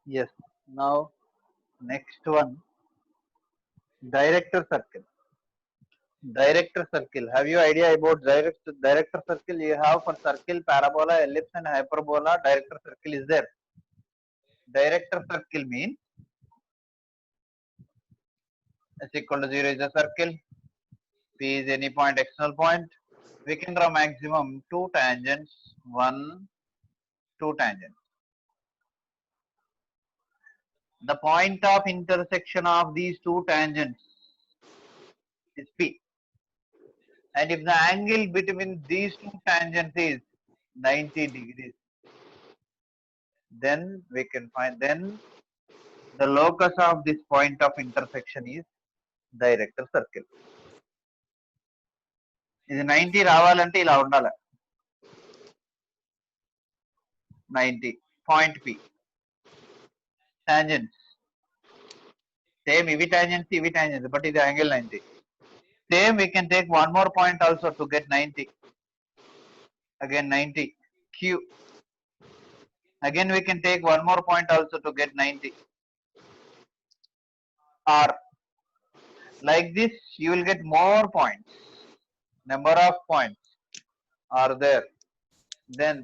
Yes. Now next one, director circle. Director circle. Have you idea about director circle? You have for circle, parabola, ellipse, and hyperbola. Director circle is there. Director circle means s equal to 0 is a circle. P is any point, external point. We can draw maximum two tangents, two tangents. The point of intersection of these two tangents is P. And if the angle between these two tangents is 90 degrees, then we can find, then the locus of this point of intersection is director circle. ఇది 90 రావాలంటే ఇలా ఉండాలి. 90 point P. Tangents. Same ఇవి tangents, but ఇది angle 90. Same we can take one more point also to get 90. Again 90. Q. Again we can take one more point also to get 90. R. Like this you will get more points. Number of points are there. Then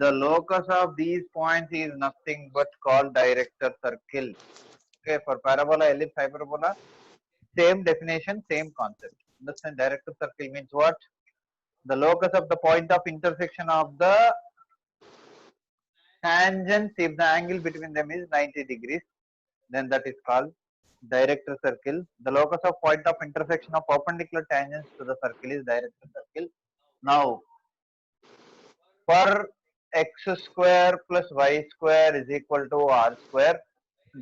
the locus of these points is nothing but called director circle. Okay, for parabola, ellipse, hyperbola, same definition, same concept. Understand? Director circle means what? The locus of the point of intersection of the tangents, if the angle between them is 90 degrees, then that is called director circle. The locus of point of intersection of perpendicular tangents to the circle is director circle. Now, for x square plus y square is equal to r square,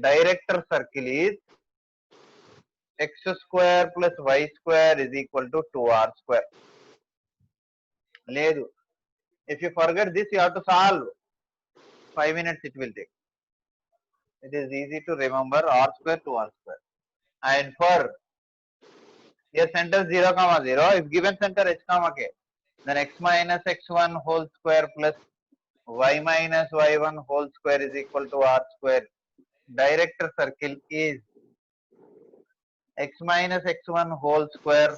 director circle is x square plus y square is equal to 2r square. Ledu. If you forget this, you have to solve. 5 minutes it will take. It is easy to remember r square to r square. And for here center 0, 0, if given center h, k, then x minus x1 whole square plus y minus y1 whole square is equal to r square. Director circle is x minus x1 whole square,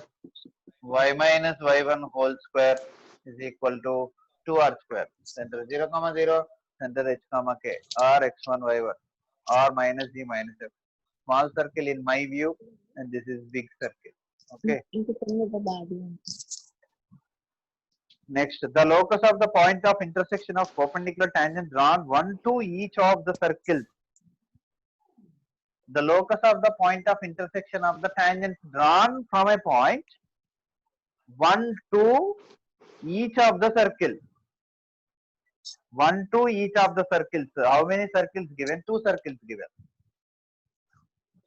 y minus y1 whole square is equal to 2r square. Center 0, 0, center h, k, r x1 y1, r minus g minus f. Small circle in my view, and this is big circle. Okay. Next, the locus of the point of intersection of perpendicular tangents drawn one to each of the circles. The locus of the point of intersection of the tangents drawn from a point one to each of the circles. One to each of the circles. How many circles given? Two circles given.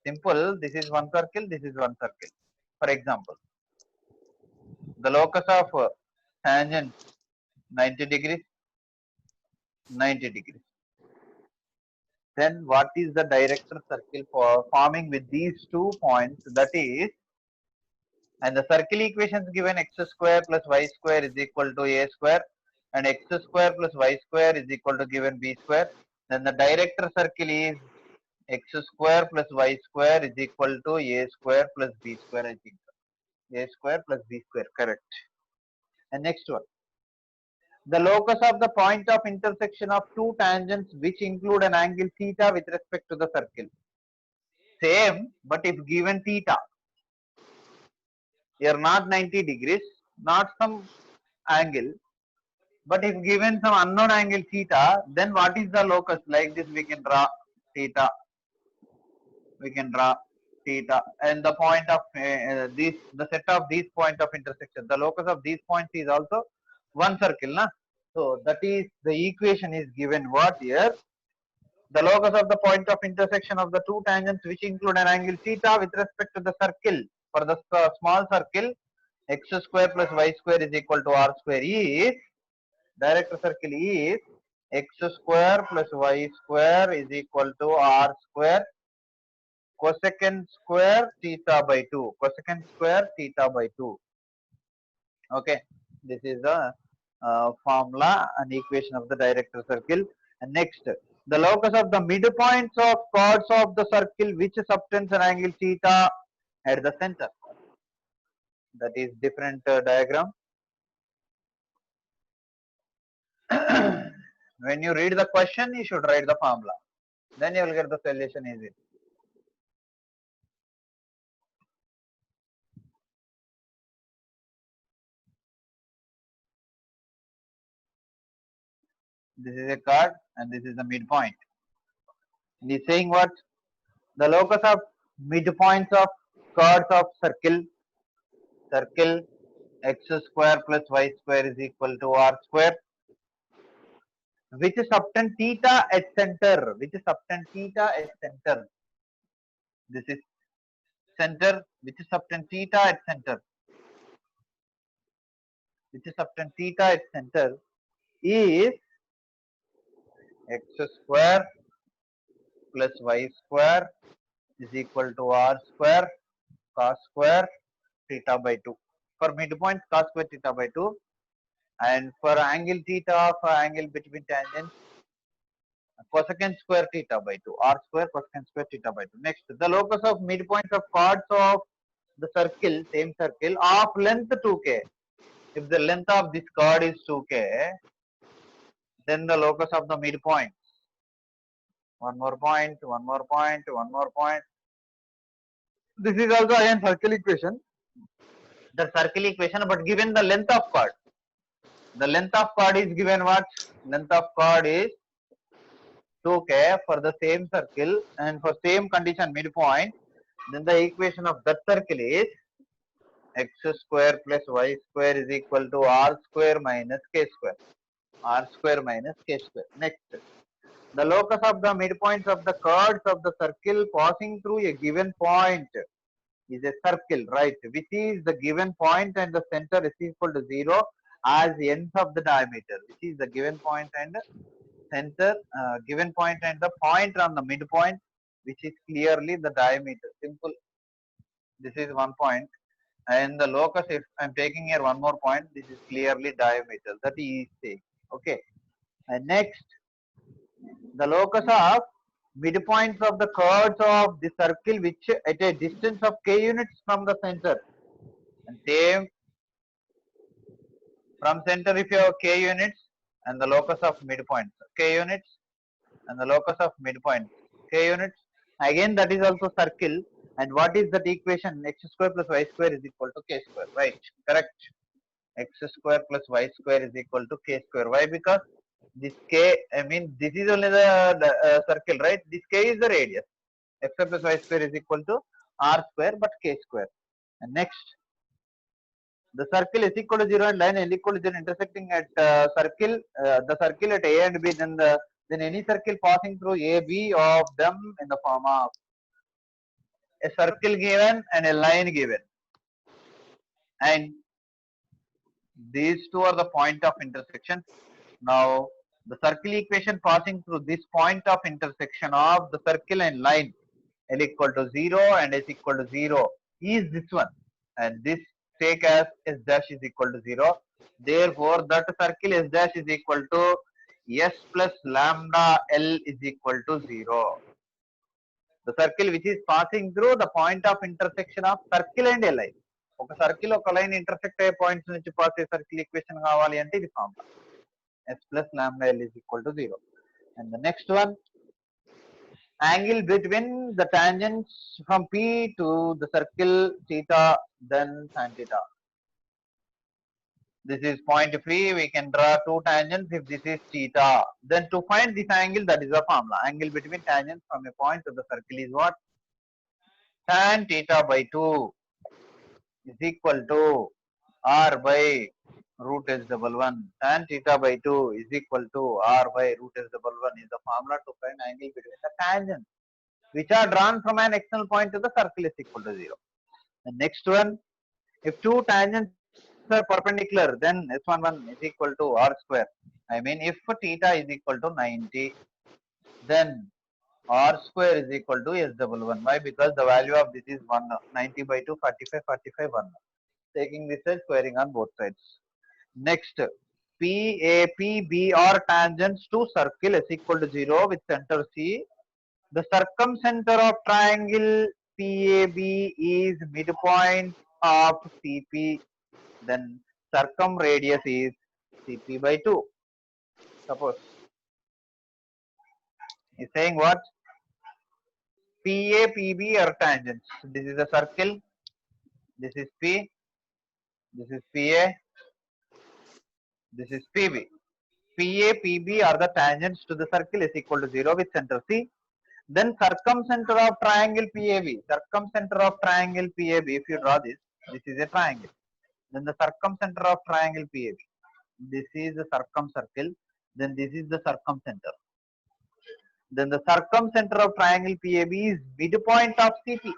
Simple. This is one circle. This is one circle. For example, the locus of tangent 90 degrees. 90 degrees. Then what is the director circle for forming with these 2 points? That is, and the circle equations given x square plus y square is equal to a square and x square plus y square is equal to given b square. Then the director circle is x square plus y square is equal to a square plus b square. I think a square plus b square, correct. And next one, the locus of the point of intersection of two tangents which include an angle theta with respect to the circle. Same, but if given theta, here not 90 degrees, not some angle, but if given some unknown angle theta, then what is the locus? Like this we can draw theta. We can draw theta, and the point of the set of these point of intersection, the locus of these points is also one circle, na? So that is the equation is given what here? The locus of the point of intersection of the two tangents which include an angle theta with respect to the circle. For the small circle, x square plus y square is equal to r square is, director circle is x square plus y square is equal to r square cosecant square theta by 2. Cosecant square theta by 2. Okay, this is the formula and equation of the director circle. And next, The locus of the midpoints of chords of the circle which subtends an angle theta at the center. That is different diagram. When you read the question, you should write the formula. Then you will get the solution easily. This is a chord and this is the midpoint. And he's saying what? The locus of midpoints of chords of circle x square plus y square is equal to r square, which is subtend theta at center. Which is subtend theta at center. This is center, which is subtend theta at center. Which is subtend theta at center is x square plus y square is equal to r square cos square theta by 2. For midpoint, cos square theta by 2. And for angle theta, for angle between tangents, cosecant square theta by 2. R square cosecant square theta by 2. Next, the locus of midpoints of chords of the circle, same circle, of length 2k. If the length of this chord is 2k, then the locus of the midpoint. One more point. This is also again circle equation. The circle equation, but given the length of chord. The length of chord is given what? Length of chord is 2k for the same circle and for same condition midpoint. Then the equation of that circle is x square plus y square is equal to r square minus k square. R square minus k square. Next, the locus of the midpoints of the chords of the circle passing through a given point is a circle, right? Which is the given point and the center is equal to 0 as ends of the diameter. Which is the given point and center, given point and the point on the midpoint, which is clearly the diameter. Simple. This is one point. And the locus, if I'm taking here one more point, this is clearly diameter. That is saying. Okay. And next, the locus of midpoints of the chords of the circle which at a distance of k units from the center. And same from center if you have k units and the locus of midpoints k units and the locus of midpoint k units. Again that is also circle. And what is that equation? X square plus y square is equal to k square. Right? Correct. X square plus y square is equal to k square. Why? Because this k, I mean this is only the circle, right? This k is the radius. X square plus y square is equal to r square but k square. And next, the circle is equal to 0 and line L equal to 0 intersecting at the circle at A and B, then any circle passing through A, B of them in the form of a circle given and a line given. And these two are the point of intersection. Now, the circle equation passing through this point of intersection of the circle and line L equal to 0 and S equal to 0 is this one. And this take as S dash is equal to 0. Therefore, that circle S dash is equal to S plus lambda L is equal to 0. The circle which is passing through the point of intersection of circle and a line. ఒక circle ఒక line intersect అయ్యే points నుంచి pass అయ్యే circle equation కావాలి అంటే ఇది formula S plus lambda L is equal to 0. And the next one, angle between the tangents from P to the circle theta, then tan theta. This is point P. We can draw two tangents if this is theta. Then to find this angle, that is the formula. Angle between tangents from a point to the circle is what? Tan theta by 2 is equal to R by root S double 1. Tan theta by 2 is equal to R by root S double 1 is the formula to find angle between the tangents which are drawn from an external point to the circle is equal to 0. The next one, if two tangents are perpendicular, then S11 is equal to R square. I mean, if theta is equal to 90, then R square is equal to S double 1. Why? Because the value of this is 1. 90 by 2, 45, 45, 1. Taking this as squaring on both sides. Next, PA, PB are tangents to circle S equal to 0 with center C. The circumcenter of triangle PAB is midpoint of CP. Then circumradius is CP by 2. Suppose he's saying what? PA, PB are tangents. This is a circle. This is P. This is PA. This is PB. PA, PB are the tangents to the circle is equal to 0 with center C. Then circumcenter of triangle PAB. Circumcenter of triangle PAB, if you draw this is a triangle. Then the circumcenter of triangle PAB. This is the circumcircle. Then this is the circumcenter. Then the circumcenter of triangle PAB is midpoint of CP.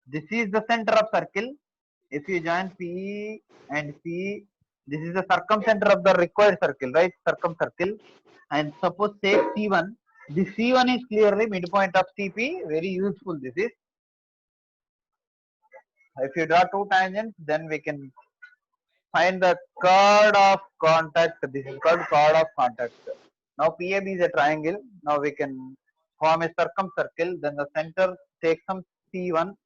This is the center of circle. If you join P and C, this is the circumcenter of the required circle, right? Circumcircle. And suppose take C1. This C1 is clearly midpoint of CP. Very useful this is. If you draw two tangents, then we can find the chord of contact. This is called chord of contact. Now PAB is a triangle. Now we can form a circumcircle. Then the center takes some C1.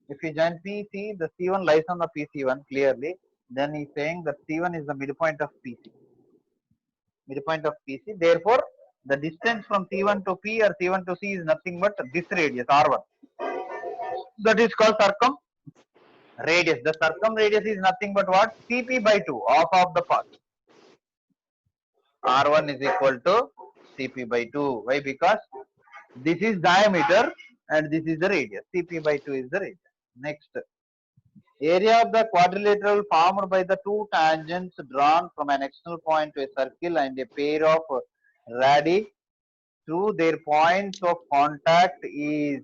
If you join PC, the C1 lies on the PC1 clearly. Then he's saying that C1 is the midpoint of PC. Midpoint of PC. Therefore, the distance from C1 to P or C1 to C is nothing but this radius R1. That is called circumradius. The circumradius is nothing but what? CP by 2, half of the path. R1 is equal to CP by 2. Why? Because this is diameter and this is the radius. CP by 2 is the radius. Next, area of the quadrilateral formed by the two tangents drawn from an external point to a circle and a pair of radii through their points of contact is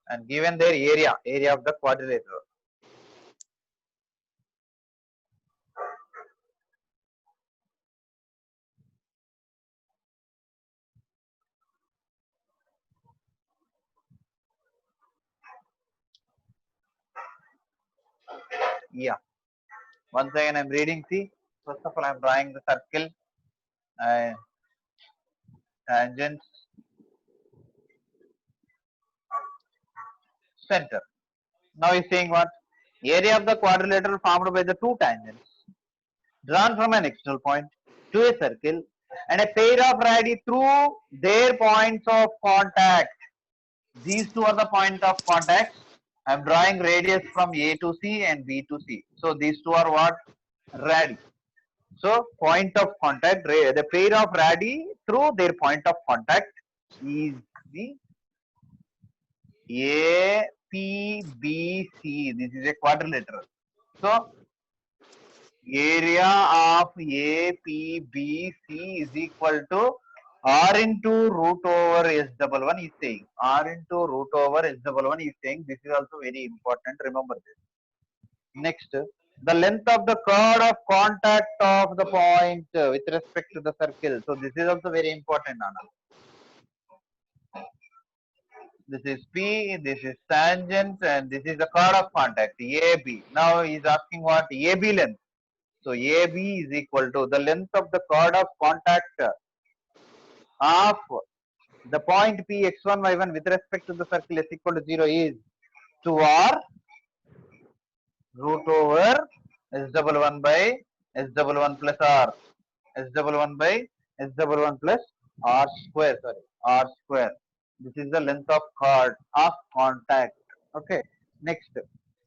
and given their area of the quadrilateral. Yeah. Once again, I'm reading. See, first of all, I'm drawing the circle and tangents, center. Now he's saying what? Area of the quadrilateral formed by the two tangents drawn from an external point to a circle and a pair of radii through their points of contact. These two are the point of contact. I'm drawing radius from A to C and B to C. So these two are what? Radii. So point of contact, the pair of radii through their point of contact is the APBC. This is a quadrilateral. So area of APBC is equal to R into root over S11 is saying. R into root over S11 is saying. This is also very important. Remember this. Next, the length of the chord of contact of the point with respect to the circle. So this is also very important, Anna. This is P, this is tangent, and this is the chord of contact, AB. Now he is asking what? AB length. So AB is equal to the length of the chord of contact of the point P x1 y1 with respect to the circle is equal to 0 is 2R root over S11 by S11 plus R. S11 by S11 plus R square, sorry, R square. This is the length of chord of contact. Okay. Next,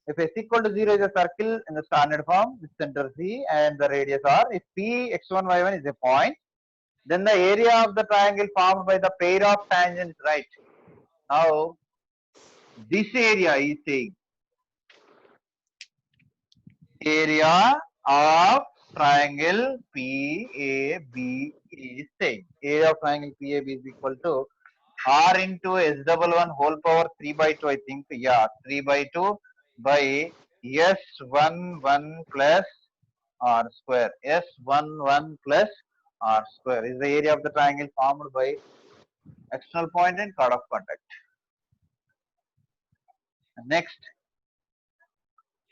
if S equal to 0 is a circle in the standard form with center C and the radius R, if P x1 y1 is a point, then the area of the triangle formed by the pair of tangents, right? Now, this area is saying area of triangle PAB is saying area of triangle PAB is equal to R into S11 whole power 3 by 2, I think. Yeah, 3 by 2 by S11 plus R square. S11 plus R square is the area of the triangle formed by external point and chord of contact. Next,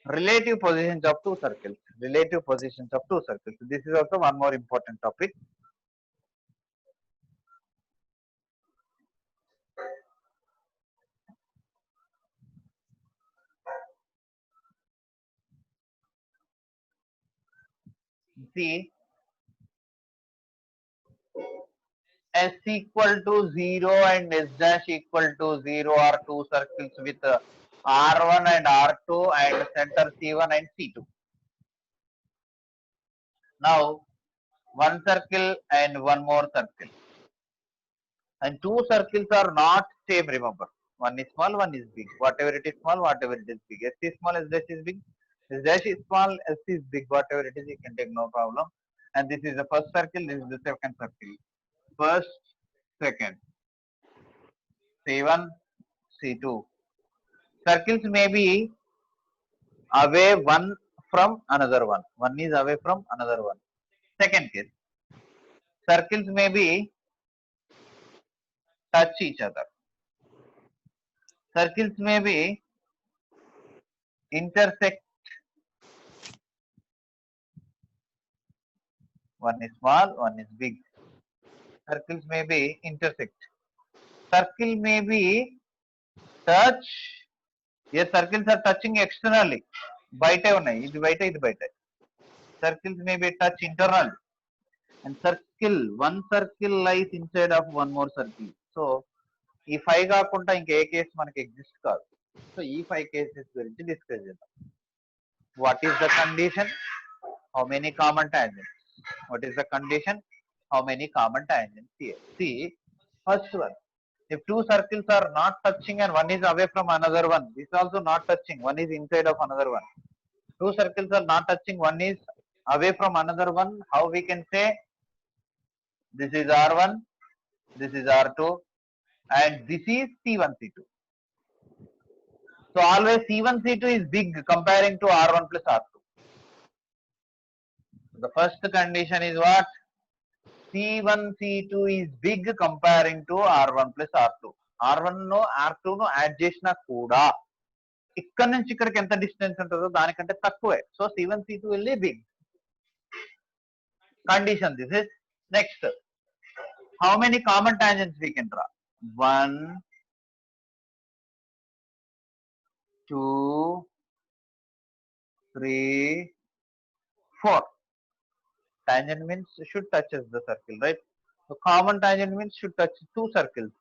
relative positions of two circles. Relative positions of two circles. This is also one more important topic. See, S equal to 0 and S dash equal to 0 are two circles with R1 and R2 and center C1 and C2. Now, one circle and one more circle. And two circles are not same, remember. One is small, one is big. Whatever it is small, whatever it is big. S is small, S dash is big. S dash is small, S is big. Whatever it is, you can take no problem. And this is the first circle, this is the second circle. First, second. C1, C2. Circles may be away one from another one. One is away from another one. Second case, circles may be touch each other. Circles may be intersect. One is small, one is big. Circles may be intersect. Circle may be touch. Yes, circles are touching externally. బయటే ఉన్నాయి ఇది బయట ఇది బయట circles may be touch internal and one circle lies inside of one more circle. So ఈ 5 కాకుండా ఇంకా ఏ case మనకి ఎగ్జిస్ట్ కాదు. సో ఈ 5 కేసెస్ గురించి డిస్కస్ చేద్దాం. What is the condition? How many common tangents? What is the condition? How many common tangents here? See, first one. If two circles are not touching and one is away from another one, this is also not touching. One is inside of another one. Two circles are not touching. One is away from another one. How we can say? This is R1, this is R2, and this is C1, C2. So always C1, C2 is big comparing to R1 plus R2. The first condition is what? C1, C2 is big comparing to R1 plus R2. R1 no R2 no add చేసినా కూడా ఇక్కడ నుంచి ఇక్కడికి ఎంత distance ఉంటుందో దానికంటే తక్కువే. So C1, C2 will be big. Condition this is. Next, how many common tangents we can draw? 1, 2, 3, 4. Tangent means should touches the circle, right? So common tangent means should touch two circles.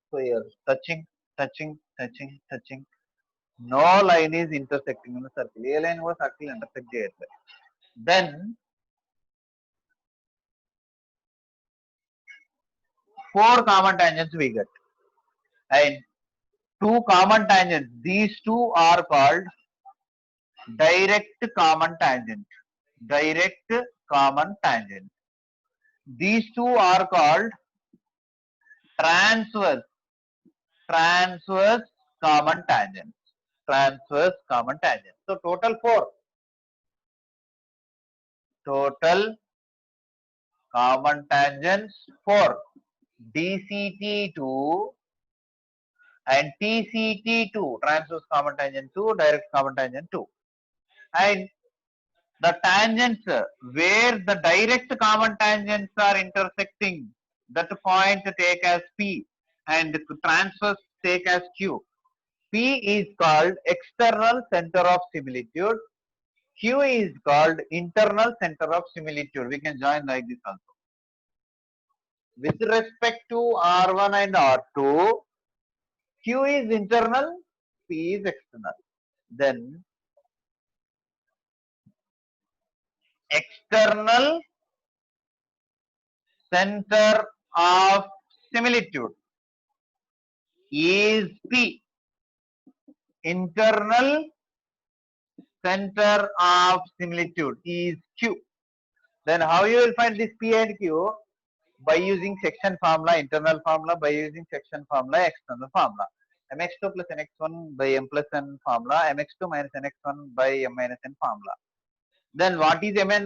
So here touching, touching, touching, touching. No line is intersecting in the circle. A line was circle intersect cheyatలేదు. Then four common tangents we get. And two common tangents. These two are called direct common tangent. Direct common tangent. These two are called transverse common tangents. Transverse common tangents. So total 4. Total common tangents 4. DCT2 and TCT2. Transverse common tangent 2, direct common tangent 2. And the tangents where the direct common tangents are intersecting, that point take as P and transverse take as Q. P is called external center of similitude. Q is called internal center of similitude. We can join like this also. With respect to R1 and R2, Q is internal, P is external. Then external center of similitude is P. Internal center of similitude is Q. Then how you will find this P and Q? By using section formula, internal formula, by using section formula, external formula. Mx2 plus nx1 by m plus n formula, mx2 minus nx1 by m minus n formula. Then what is mn?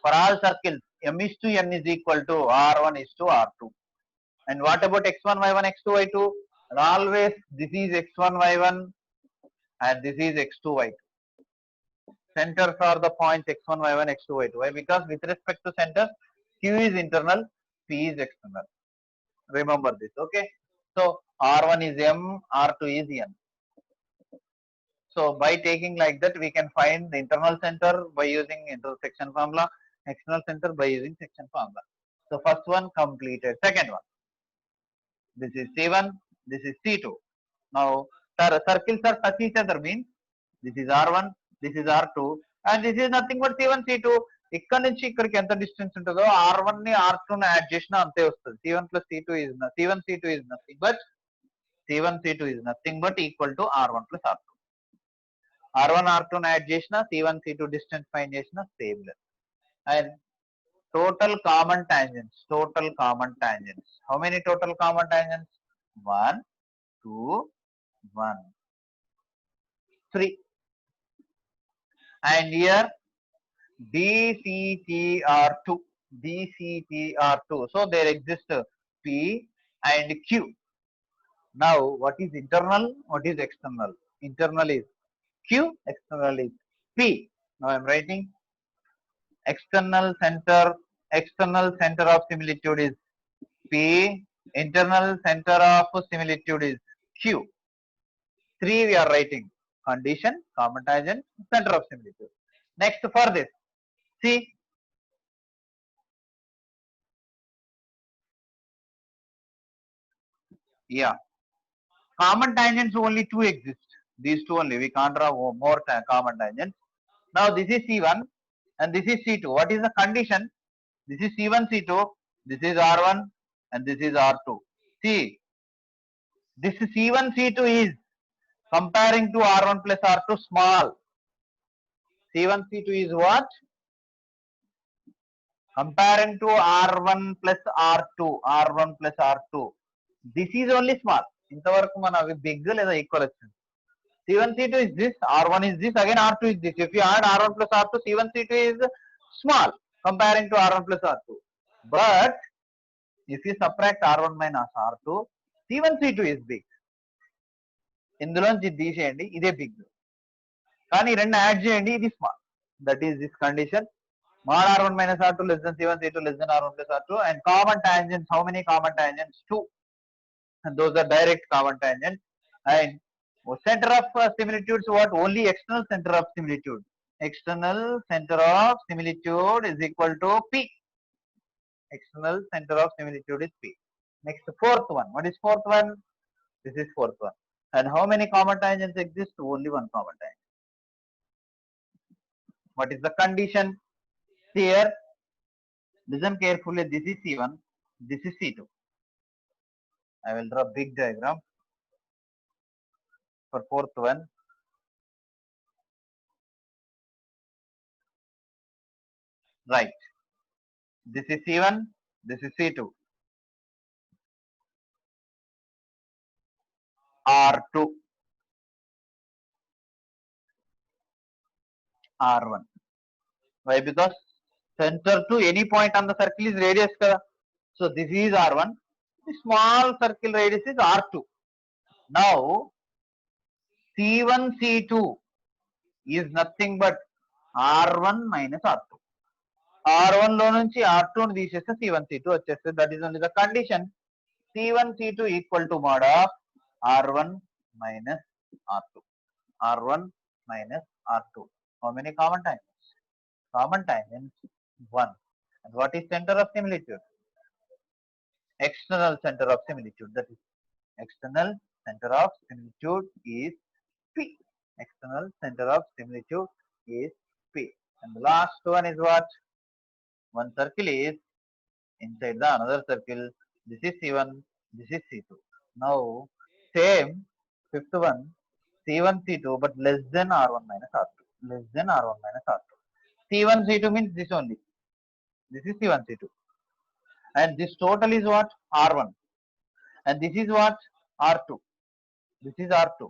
For all circles, m is to n is equal to r1 is to r2. And what about x1, y1, x2, y2? And always this is x1 y1 and this is x2 y2. Centers are the points x1 y1 x2 y2. Why? Because with respect to centers, q is internal, p is external. Remember this. Okay. So r1 is m, r2 is n. So by taking like that, we can find the internal center by using intersection formula, external center by using section formula. So first one completed. Second one, this is C1, this is C2. Now circles are touch each other, means this is R1, this is R2, and this is nothing but C1, C2. ఇక్కడ నుంచి ఇక్కడికి ఎంత distance ఉంటుందో R1 ని R2 ని add చేసినా అంతే వస్తుంది. C1 plus C2 is C1 C2 is nothing but C1 C2 is nothing but equal to R1 plus R2. R1 R2 ని యాడ్ చేసినా C1 C2 డిస్టెన్స్ ఫైండ్ చేసినా same. And total common tangents. How many total common tangents? 1, 2, 1, 3. And here DCTR2. So there exists P and Q. Now what is internal? What is external? Internal is Q, external is P. Now I am writing external center of similitude is P, internal center of similitude is Q. 3 we are writing: condition, common tangent, center of similitude. Next for this, see, yeah, common tangents only 2 exist. These 2 only, we can't draw more common tangents. Now this is C1 and this is C2. What is the condition? This is C1 C2, this is R1 and this is R2. See, this C1 C2 is comparing to R1 plus R2 small. C1 C2 is what? Comparing to R1 plus R2. This is only small. ఇంతవరకు మన అవి big లేదా equal వచ్చింది. C1 C2 is this, R1 is this, again R2 is this. If you add R1 plus R2, C1 C2 is small comparing to R1 plus R2. But if you subtract R1 minus R2, C1 C2 is big. ఇందులోంచి తీసేయండి, ఇదే big. కానీ రెండు add చేయండి, ఇది small. That is this condition. Mod R1 minus R2 less than C1 C2 less than R1 plus R2. And common tangents, how many common tangents? 2. And those are direct common tangents. And center of similitudes, what? Only external center of similitude. External center of similitude is equal to P. External center of similitude is P. Next, fourth one. What is fourth one? This is fourth one. And how many common tangents exist? Only one common tangent. What is the condition? Here, listen carefully. This is C1, this is C2. I will draw big diagram for fourth one. Right. This is C1, this is C2. R2, R1. Why? Because center to any point on the circle is radius. So this is R1. The small circle radius is R2. Now C1 C2 is nothing but R1 minus R2. R1 లో నుంచి R2 ని తీసేస్తే C1 C2 వచ్చేస్తే. That is only the condition. C1 C2 equal to mod of R1 minus R2. R1 minus R2. How many common tangents? Common tangents 1. And what is center of similitude? External center of similitude. That is external center of similitude is P. External center of similitude is P. And the last one is what? One circle is inside the another circle. This is C1, this is C2. Now same fifth one, C1 C2 but less than R1 minus R2. Less than R1 minus R2. C1 C2 means this only. This is C1 C2. And this total is what? R1. And this is what? R2. This is R2.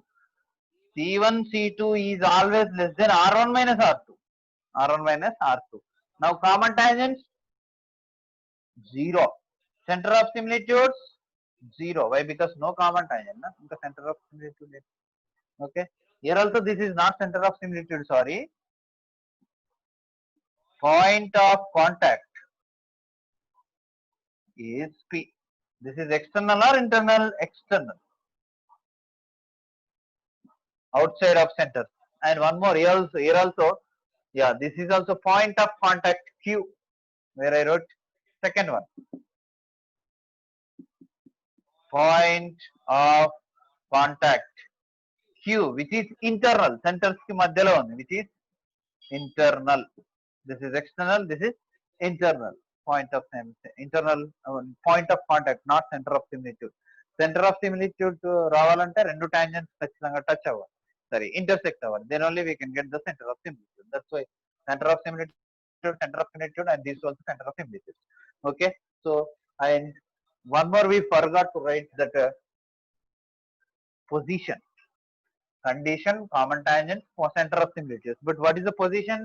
C1 C2 is always less than R1 minus R2. R1 minus R2. Now common tangents 0. Center of similitudes 0. Why? Because no common tangent. Na? The center of similitude. Okay. Here also this is not center of similitude. Sorry. Point of contact is P. This is external or internal? External. Outside of center. And one more here also. Yeah, this is also point of contact Q. Where I wrote second one. Point of contact Q, which is internal. Centers ki madhyalo undi, which is internal. This is external. This is internal. Point of internal point of contact, not center of similitude. Center of similitude రావాలంటే రెండు tangents ఖచ్చితంగా touch అవ్వాలి. Sorry, intersect అవ్వాలి. Then only we can get the center of similitude. That's why center of similitude, and this also center of similitude. Okay. So, and one more we forgot to write that position. Condition, common tangent, for center of similitude. But what is the position?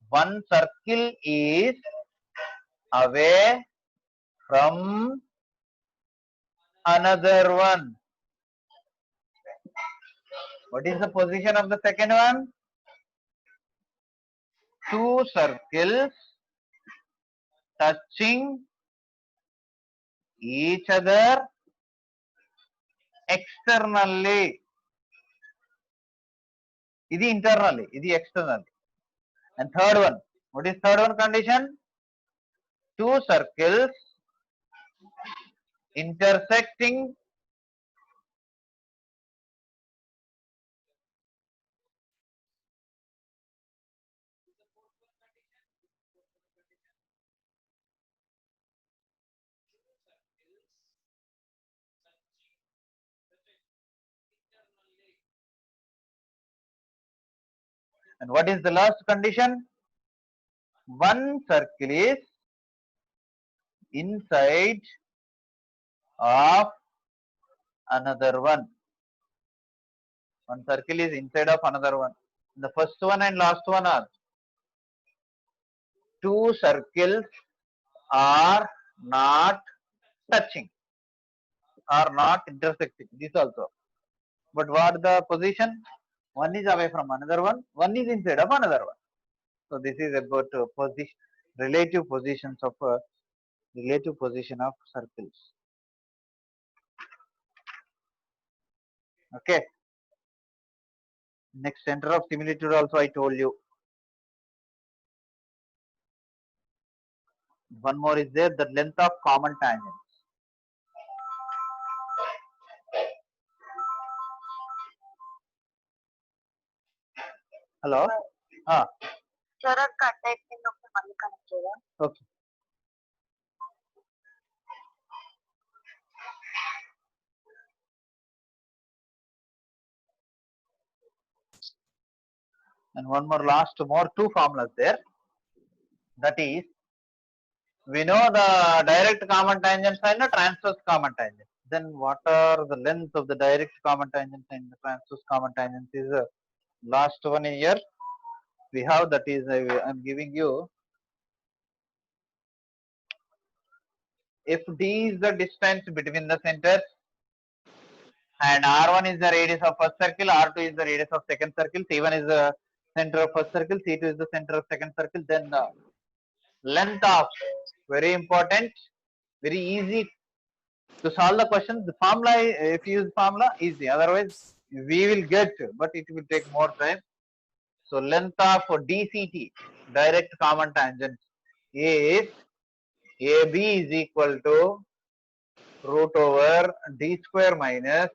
One circle is away from another one. What is the position of the second one? Two circles touching each other externally. This is internally, this is externally. And third one, what is third one condition? Two circles intersecting and what is the last condition? One circle is inside of another one. One circle is inside of another one. The first one and last one are two circles are not touching, are not intersecting. This also. But what the position? One is away from another one is inside of another one. So this is about position, relative position of circles. Okay. Next, center of similitude also I told you. One more is there, the length of common tangents. Hello? Okay. And one more two formulas there. That is, we know the direct common tangents and the transverse common tangents. Then what are the length of the direct common tangents and the transverse common tangents is last one here. We have, that is, I'm giving you, if D is the distance between the centers and R1 is the radius of first circle, R2 is the radius of second circle, C1 is the center of first circle, C2 is the center of second circle, then length of, very important, very easy to solve the question. The formula, if you use formula, easy. Otherwise, we will get, but it will take more time. So length of DCT, direct common tangent, is AB is equal to root over D square minus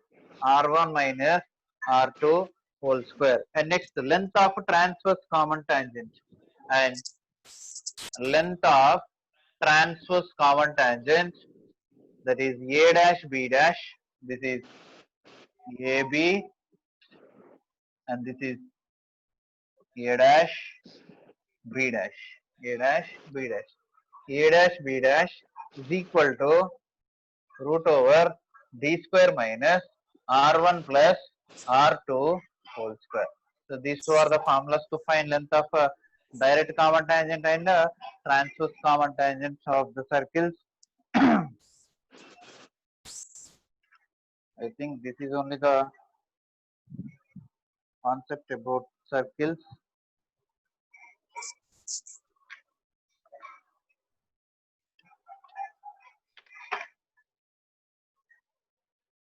R1 minus R2 whole square. And next, length of transverse common tangent, and length of transverse common tangent, that is A dash B dash, this is AB and this is A dash B dash, A dash B dash, A dash B dash is equal to root over D square minus R1 plus R2 whole square. So these two are the formulas to find length of direct common tangent and transverse common tangents of the circles. I think this is only the concept about circles.